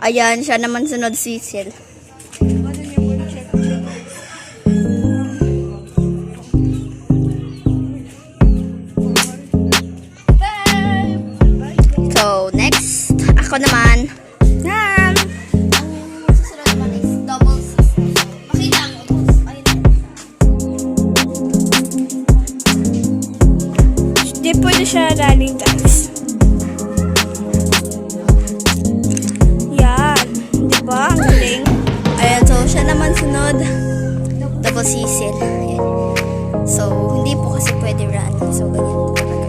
Ayan, siya naman sunod si Cecil. So, next, ako naman. Yan. Ang susunod naman is double system. Okay lang. Hindi pwede siya running, guys. Yan. Diba? Ang galing. Ayan, so siya naman sunod. Double Cecil. Ayan. So, hindi po kasi pwede run. So, ganyan po talaga.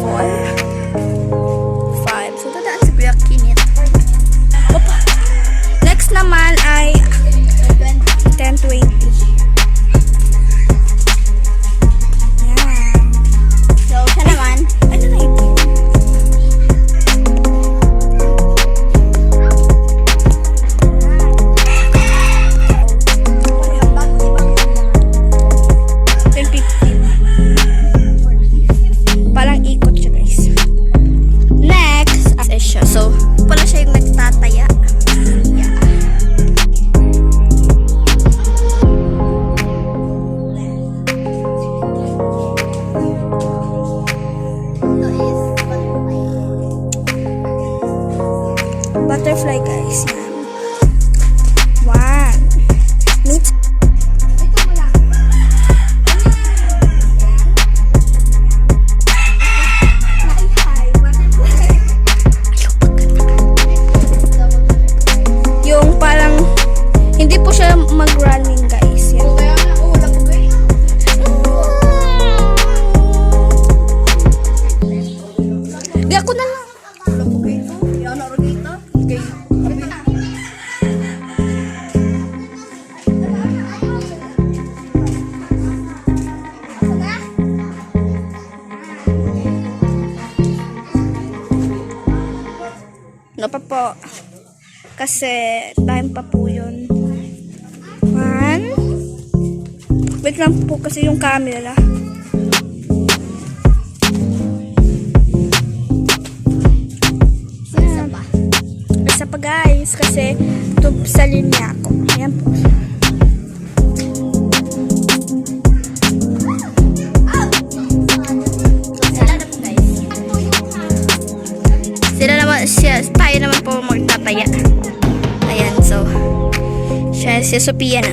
4, 5. So, dadaan si Kuya Kinit. Opa. Next naman ay 10-20. Yan. So, siya naman. Ano na ito? Parang ikot siya, guys. Next, is siya. So, pala siya yung nagtataya. Yeah. Butterfly, guys. Yan. One. Meet. Yung parang hindi po siya mag-running, guys. Yan. Di ako na lang. No pa po. Kasi time pa po yun. 1. Wait lang po kasi yung camera. Isa pa. Isa pa, guys. Kasi ito sa linya ko. Ayan po. Sila naman, tayo naman po magtataya. Ayan, so, si Sophia na.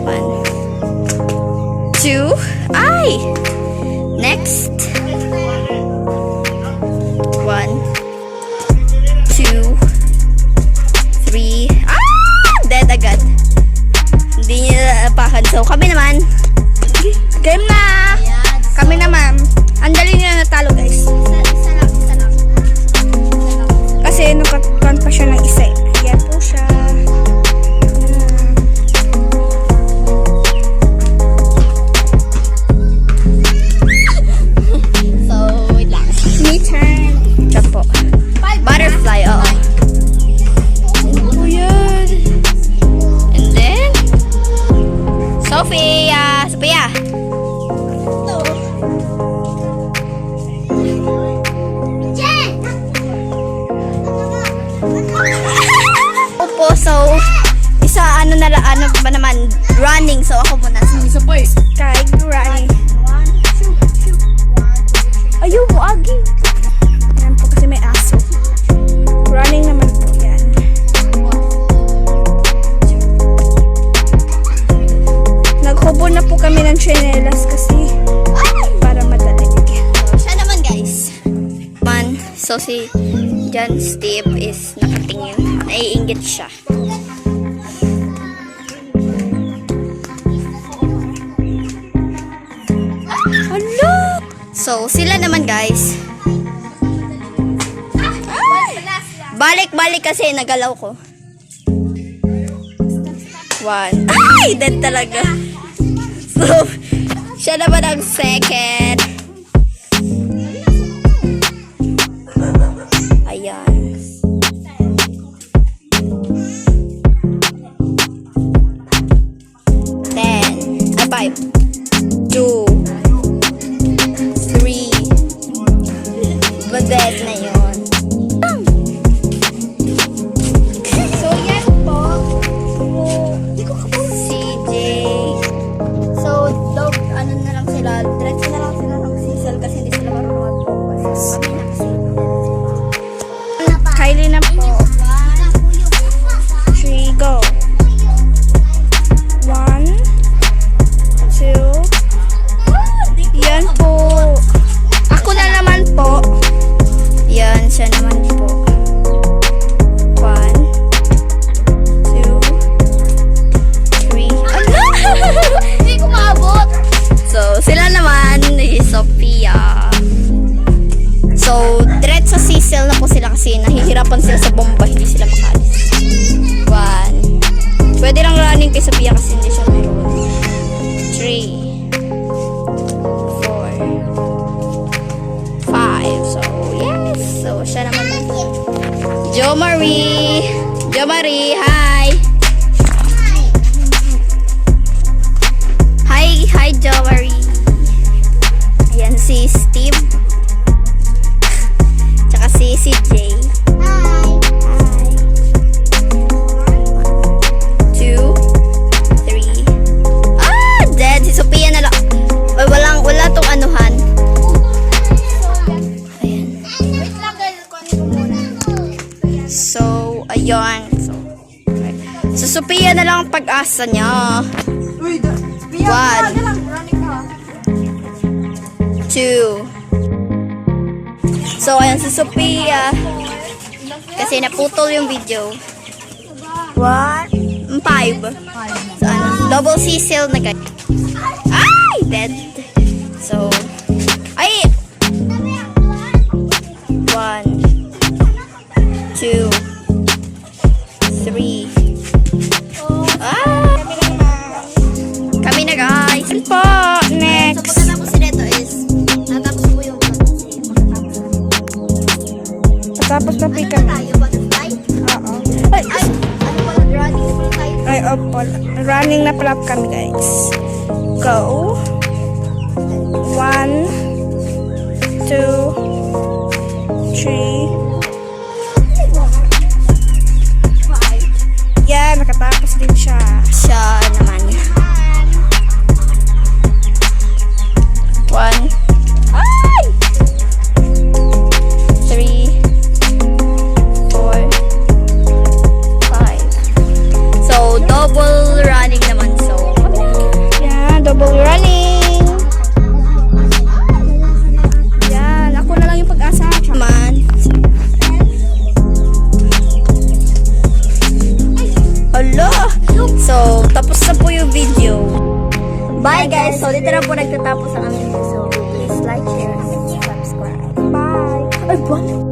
1, 2, ay! Next. 1, 2, 3, dead agad. Hindi niya napakan. So, kami naman. Game na! Kami naman. Ang dali nila natalo, guys. Isa lang. Kasi nakatuan pa siya ng isa. Yan po siya. So, wait lang. Me turn. Siya po. Butterfly, oo. Oh, yan. And then, Sophia. Opo, so, isa ano ba naman, running. So, ako muna. Isa po eh. Kay running. Ayaw mo, Agi. Yan po kasi may aso. Running naman po yan. Naghubo na po kami ng chinelas kasi para madali. So, siya naman, guys. So, si John Steve is nakatingin. Naiinggit siya. Hello! So, sila naman, guys. Balik kasi nagalaw ko. 1. Ay! Dead talaga. So, siya naman ang second. Ayan. Five, 2, 3. Dead na yun. So, Sophia na lang ang pag-asa niya. Uy, One. Running ka. 2. So, ayan si Sophia. Kasi naputol yung video. 1. 5. So, ano, double Cecil na guys. Ay! Dead. So, ay! 1, 2, 3. Ah! Kami na guys. Yun po. Next. So, pagkatapos nito is, natapos po yung Tapos na pick ano tayo? Butterfly? Oo. Ay, Ay! Ano pala? Running po tayo? ay, opo. Running na pala kami, guys. Go. 1, 2, 3. Yeah, nakatapos din siya. Siya naman. 1. Ay! 3, 4, 5. So, double running naman. So, Yeah, double running. Yan, ako na lang yung pag-asa. man. Hala! So, tapos na po yung video. Bye guys! So, dito na po nagtatapos ang aming video. So, please like, share, and subscribe. Bye. Ay, buwan.